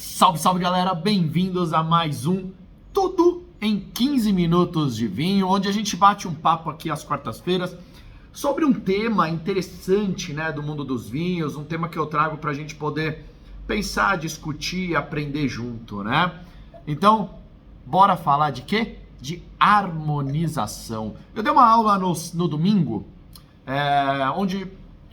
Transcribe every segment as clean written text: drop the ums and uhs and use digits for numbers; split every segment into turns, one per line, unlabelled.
Salve, salve galera, bem-vindos a mais um Tudo em 15 Minutos de Vinho, onde a gente bate um papo aqui às quartas-feiras sobre um tema interessante, né, do mundo dos vinhos, um tema que eu trago para a gente poder pensar, discutir e aprender junto, né? Então, bora falar de quê? De harmonização. Eu dei uma aula no domingo, onde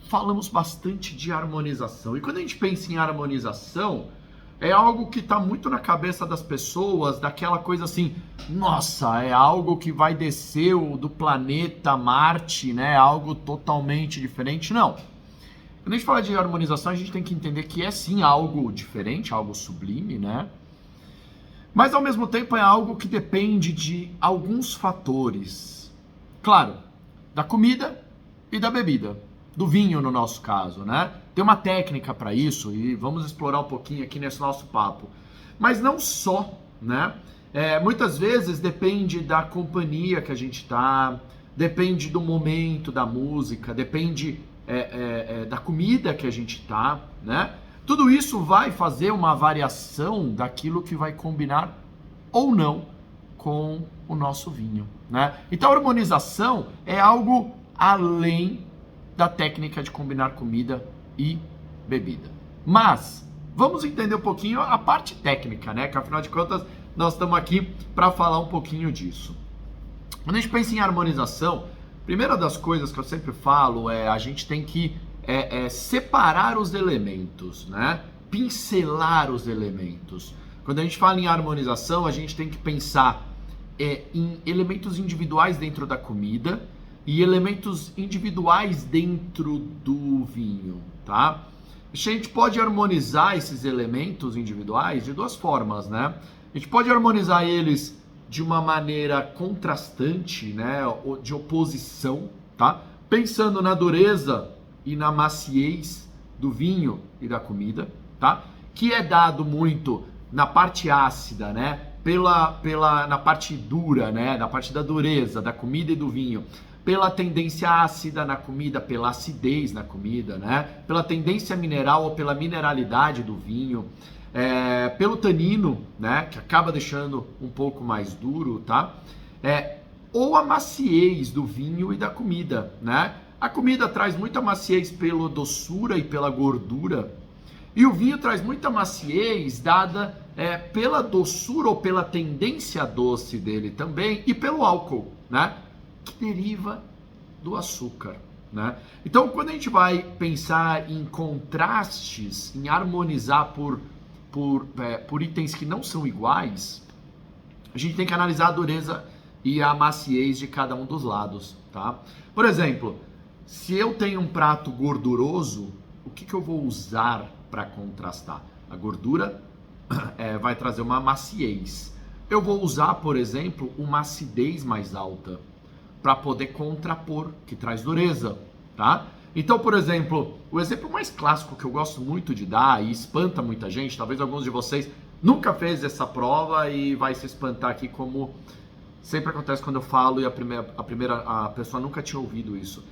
falamos bastante de harmonização. E quando a gente pensa em harmonização, é algo que está muito na cabeça das pessoas, daquela coisa assim, nossa, é algo que vai descer do planeta Marte, né? Algo totalmente diferente. Não. Quando a gente fala de harmonização, a gente tem que entender que é sim algo diferente, algo sublime, né? Mas ao mesmo tempo é algo que depende de alguns fatores. Claro, da comida e da bebida. Do vinho no nosso caso, né? Tem uma técnica para isso e vamos explorar um pouquinho aqui nesse nosso papo. Mas não só, né? Muitas vezes depende da companhia que a gente tá, depende do momento da música, depende da comida que a gente tá, né? Tudo isso vai fazer uma variação daquilo que vai combinar ou não com o nosso vinho, né? Então a harmonização é algo além da técnica de combinar comida e bebida. Mas vamos entender um pouquinho a parte técnica, né? Que afinal de contas nós estamos aqui para falar um pouquinho disso. Quando a gente pensa em harmonização, a primeira das coisas que eu sempre falo é a gente tem que separar os elementos, né? Pincelar os elementos. Quando a gente fala em harmonização, a gente tem que pensar em elementos individuais dentro da comida e elementos individuais dentro do vinho, tá? A gente pode harmonizar esses elementos individuais de duas formas, né? A gente pode harmonizar eles de uma maneira contrastante, né? De oposição, tá? Pensando na dureza e na maciez do vinho e da comida, tá? Que é dado muito na parte ácida, né? Na parte dura, né? Na parte da dureza da comida e do vinho. Pela tendência ácida na comida, pela acidez na comida, né? Pela tendência mineral ou pela mineralidade do vinho, pelo tanino, né? Que acaba deixando um pouco mais duro, tá? Ou a maciez do vinho e da comida, né? A comida traz muita maciez pela doçura e pela gordura, e o vinho traz muita maciez dada pela doçura ou pela tendência doce dele também e pelo álcool, né? Que deriva do açúcar, né? Então, quando a gente vai pensar em contrastes, em harmonizar por itens que não são iguais, a gente tem que analisar a dureza e a maciez de cada um dos lados, tá? Por exemplo, se eu tenho um prato gorduroso, o que eu vou usar para contrastar? A gordura vai trazer uma maciez. Eu vou usar, por exemplo, uma acidez mais alta para poder contrapor, que traz dureza, tá? Então, por exemplo, o exemplo mais clássico que eu gosto muito de dar e espanta muita gente, talvez alguns de vocês nunca fez essa prova e vai se espantar aqui, como sempre acontece quando eu falo e a pessoa nunca tinha ouvido isso.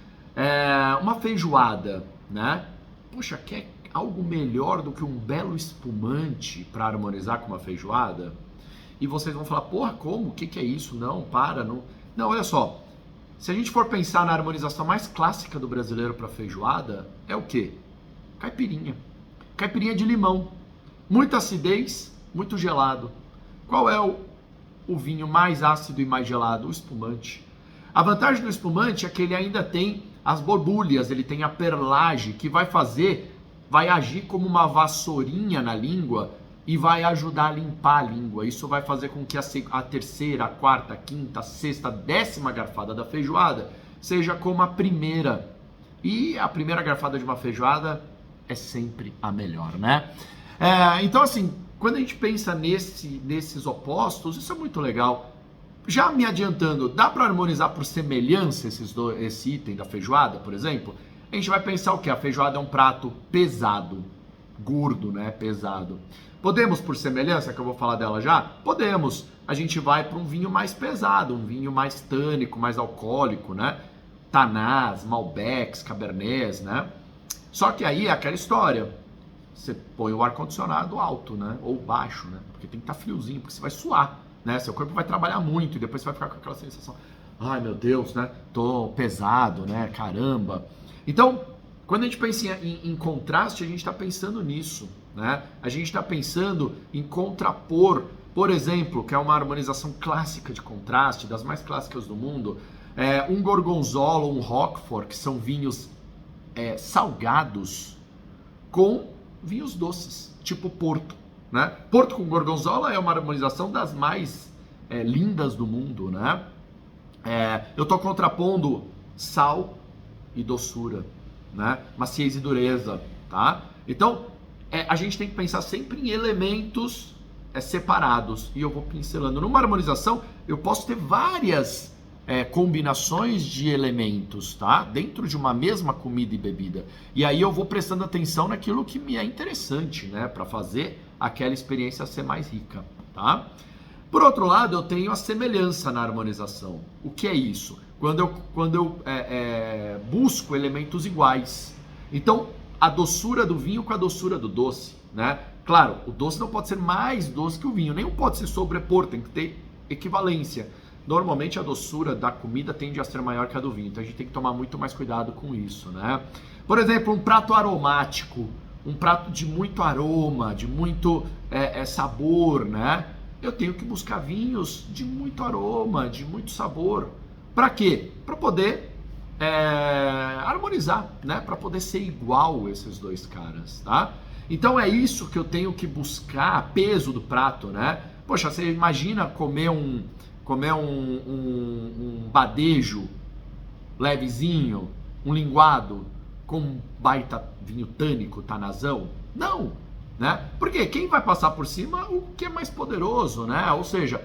Uma feijoada, né? Puxa, quer algo melhor do que um belo espumante para harmonizar com uma feijoada? E vocês vão falar, porra, como? O que é isso? Não, para, não. Não, olha só. Se a gente for pensar na harmonização mais clássica do brasileiro para feijoada, é o quê? Caipirinha. Caipirinha de limão. Muita acidez, muito gelado. Qual é o vinho mais ácido e mais gelado? O espumante. A vantagem do espumante é que ele ainda tem as borbulhas, ele tem a perlage, que vai agir como uma vassourinha na língua e vai ajudar a limpar a língua. Isso vai fazer com que a terceira, a quarta, a quinta, a sexta, a 10ª garfada da feijoada seja como a primeira. E a primeira garfada de uma feijoada é sempre a melhor, né? Então, assim, quando a gente pensa nesses opostos, isso é muito legal. Já me adiantando, dá para harmonizar por semelhança esse item da feijoada, por exemplo? A gente vai pensar o quê? A feijoada é um prato pesado, gordo, né? Pesado. Podemos, por semelhança, que eu vou falar dela já? Podemos. A gente vai para um vinho mais pesado, um vinho mais tânico, mais alcoólico, né? Tanás, Malbecs, Cabernets, né? Só que aí é aquela história. você põe o ar-condicionado alto, né? Ou baixo, né? Porque tem que estar friozinho, porque você vai suar, né? Seu corpo vai trabalhar muito e depois você vai ficar com aquela sensação, ai meu Deus, né? Tô pesado, né? Caramba. Então, quando a gente pensa em contraste, a gente está pensando nisso, né? A gente está pensando em contrapor, por exemplo, que é uma harmonização clássica de contraste, das mais clássicas do mundo, um Gorgonzola, um Roquefort, que são vinhos salgados, com vinhos doces, tipo Porto, né? Porto com Gorgonzola é uma harmonização das mais lindas do mundo, né? Eu estou contrapondo sal e doçura, né? Maciez e dureza, tá? Então, a gente tem que pensar sempre em elementos separados, e eu vou pincelando. Numa harmonização, eu posso ter várias combinações de elementos, tá? Dentro de uma mesma comida e bebida. E aí eu vou prestando atenção naquilo que me é interessante, né? Para fazer aquela experiência ser mais rica, tá? Por outro lado, eu tenho a semelhança na harmonização. O que é isso? Quando eu busco elementos iguais. Então, a doçura do vinho com a doçura do doce, né? Claro, o doce não pode ser mais doce que o vinho, nem pode se sobrepor, tem que ter equivalência. Normalmente a doçura da comida tende a ser maior que a do vinho, então a gente tem que tomar muito mais cuidado com isso, né? Por exemplo, um prato aromático, um prato de muito aroma, de muito sabor, né? Eu tenho que buscar vinhos de muito aroma, de muito sabor. Para quê? Para poder harmonizar, né? Para poder ser igual esses dois caras, tá? Então é isso que eu tenho que buscar, peso do prato, né? Poxa, você imagina comer um badejo levezinho, um linguado com um baita vinho tânico, tanazão? Não, né? Porque quem vai passar por cima o que é mais poderoso, né? Ou seja,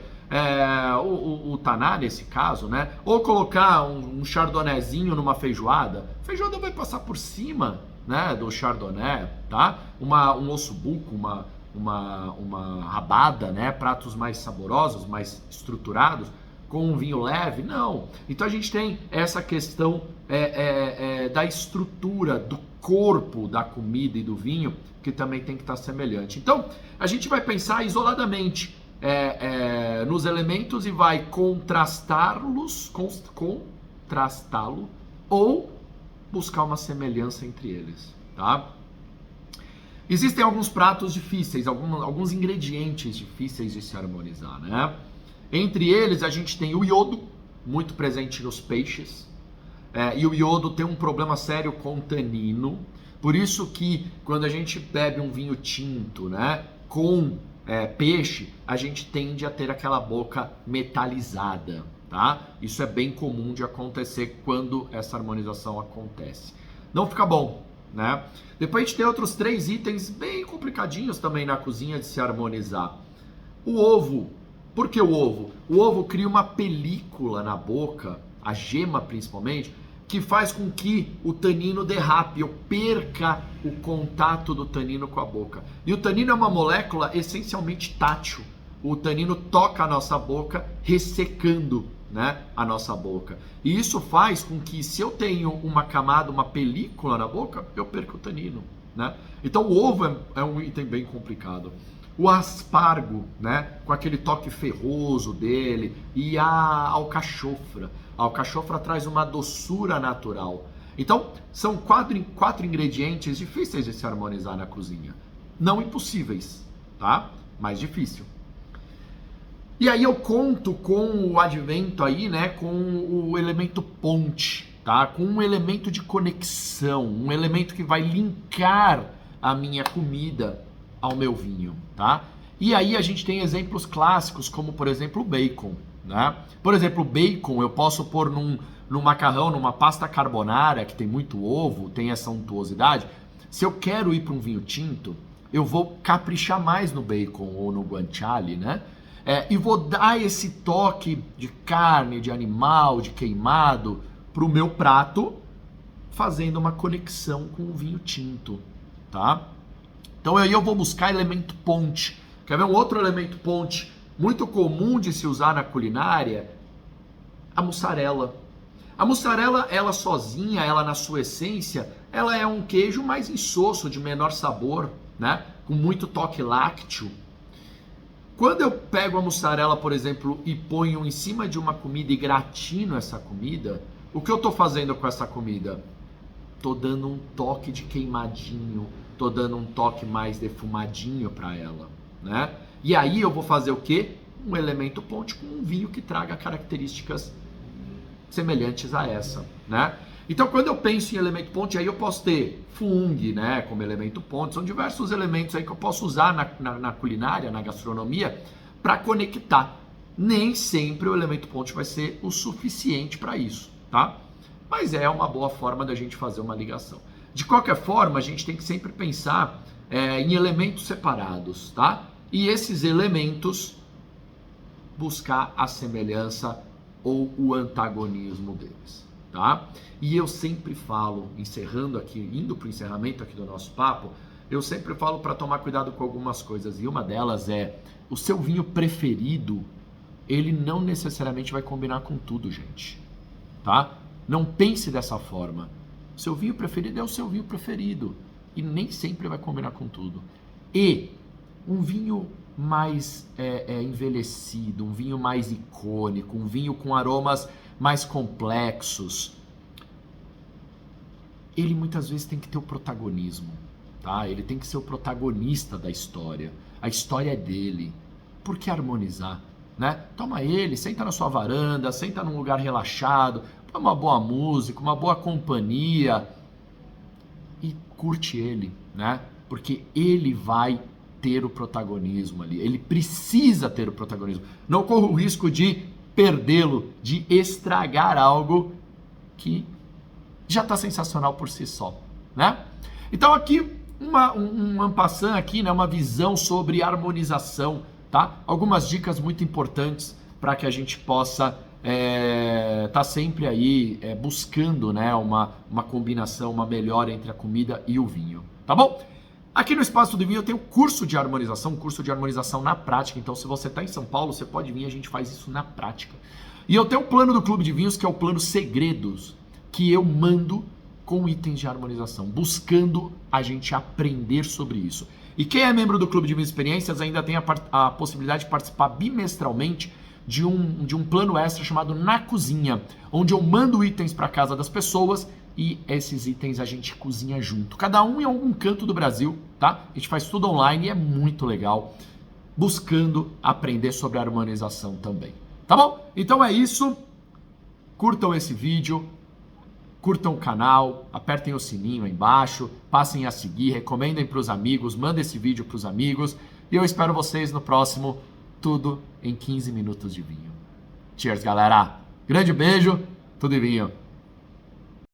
o taná nesse caso, né? Ou colocar um chardonnayzinho numa feijoada, a feijoada vai passar por cima, né, do chardonnay, tá? Um ossobuco, uma rabada, né? Pratos mais saborosos, mais estruturados, com um vinho leve, não. Então a gente tem essa questão da estrutura, do corpo da comida e do vinho, que também tem que estar semelhante. Então a gente vai pensar isoladamente nos elementos e vai contrastá-lo ou buscar uma semelhança entre eles, tá? Existem alguns pratos difíceis, alguns ingredientes difíceis de se harmonizar, né? Entre eles, a gente tem o iodo, muito presente nos peixes. E o iodo tem um problema sério com o tanino. Por isso que quando a gente bebe um vinho tinto, né, com peixe, a gente tende a ter aquela boca metalizada, tá? Isso é bem comum de acontecer quando essa harmonização acontece. Não fica bom, né? Depois a gente tem outros 3 itens bem complicadinhos também na cozinha de se harmonizar. O ovo. Por que o ovo? O ovo cria uma película na boca, a gema principalmente, que faz com que o tanino derrape, eu perca o contato do tanino com a boca. E o tanino é uma molécula essencialmente tátil. O tanino toca a nossa boca, ressecando, né, a nossa boca. E isso faz com que, se eu tenho uma camada, uma película na boca, eu perco o tanino, né? Então o ovo é um item bem complicado. O aspargo, né, com aquele toque ferroso dele, e a alcachofra. A alcachofra traz uma doçura natural. Então, são 4 ingredientes difíceis de se harmonizar na cozinha. Não impossíveis, tá? Mas difícil. E aí eu conto com o advento aí, né, com o elemento ponte, tá? Com um elemento de conexão, um elemento que vai linkar a minha comida ao meu vinho, tá? E aí a gente tem exemplos clássicos, como por exemplo o bacon, né? Por exemplo, o bacon eu posso pôr num macarrão, numa pasta carbonara, que tem muito ovo, tem essa untuosidade. Se eu quero ir para um vinho tinto, eu vou caprichar mais no bacon ou no guanciale, né? E vou dar esse toque de carne, de animal, de queimado para o meu prato, fazendo uma conexão com o vinho tinto, tá? Então aí eu vou buscar elemento ponte. Quer ver um outro elemento ponte muito comum de se usar na culinária? A mussarela. A mussarela, ela sozinha, ela na sua essência, ela é um queijo mais insosso, de menor sabor, né? Com muito toque lácteo. Quando eu pego a mussarela, por exemplo, e ponho em cima de uma comida e gratino essa comida, o que eu tô fazendo com essa comida? Tô dando um toque de queimadinho, tô dando um toque mais defumadinho para ela, né? E aí eu vou fazer o quê? Um elemento ponte com um vinho que traga características semelhantes a essa, né? Então, quando eu penso em elemento ponte, aí eu posso ter fungo, né, como elemento ponte. São diversos elementos aí que eu posso usar na culinária, na gastronomia, para conectar. Nem sempre o elemento ponte vai ser o suficiente para isso, tá? Mas é uma boa forma da gente fazer uma ligação. De qualquer forma, a gente tem que sempre pensar em elementos separados, tá? E esses elementos buscar a semelhança ou o antagonismo deles, tá? E eu sempre falo, encerrando aqui, indo para o encerramento aqui do nosso papo, eu sempre falo para tomar cuidado com algumas coisas, e uma delas é, o seu vinho preferido, ele não necessariamente vai combinar com tudo, gente, tá? Não pense dessa forma. Seu vinho preferido é o seu vinho preferido, e nem sempre vai combinar com tudo. E um vinho mais envelhecido, um vinho mais icônico, um vinho com aromas mais complexos, ele muitas vezes tem que ter o protagonismo, tá? Ele tem que ser o protagonista da história. A história é dele. Por que harmonizar, né? Toma ele, senta na sua varanda, senta num lugar relaxado, põe uma boa música, uma boa companhia e curte ele, né? Porque ele vai ter o protagonismo ali. Ele precisa ter o protagonismo. Não corra o risco de perdê-lo, de estragar algo que já está sensacional por si só, né? Então aqui um en passant aqui, né, uma visão sobre harmonização, tá? Algumas dicas muito importantes para que a gente possa tá sempre aí buscando, né, uma combinação, uma melhora entre a comida e o vinho, tá bom? Aqui no Espaço do Vinho eu tenho curso de harmonização na prática, então se você está em São Paulo, você pode vir, a gente faz isso na prática. E eu tenho o plano do Clube de Vinhos, que é o plano Segredos, que eu mando com itens de harmonização, buscando a gente aprender sobre isso. E quem é membro do Clube de Vinhos Experiências ainda tem a possibilidade de participar bimestralmente de um plano extra chamado Na Cozinha, onde eu mando itens para casa das pessoas e esses itens a gente cozinha junto. Cada um em algum canto do Brasil, tá? A gente faz tudo online e é muito legal, buscando aprender sobre a harmonização também. Tá bom? Então é isso. Curtam esse vídeo, curtam o canal, apertem o sininho aí embaixo, passem a seguir, recomendem para os amigos, mandem esse vídeo para os amigos e eu espero vocês no próximo Tudo em 15 Minutos de Vinho. Cheers, galera! Grande beijo, tudo em vinho!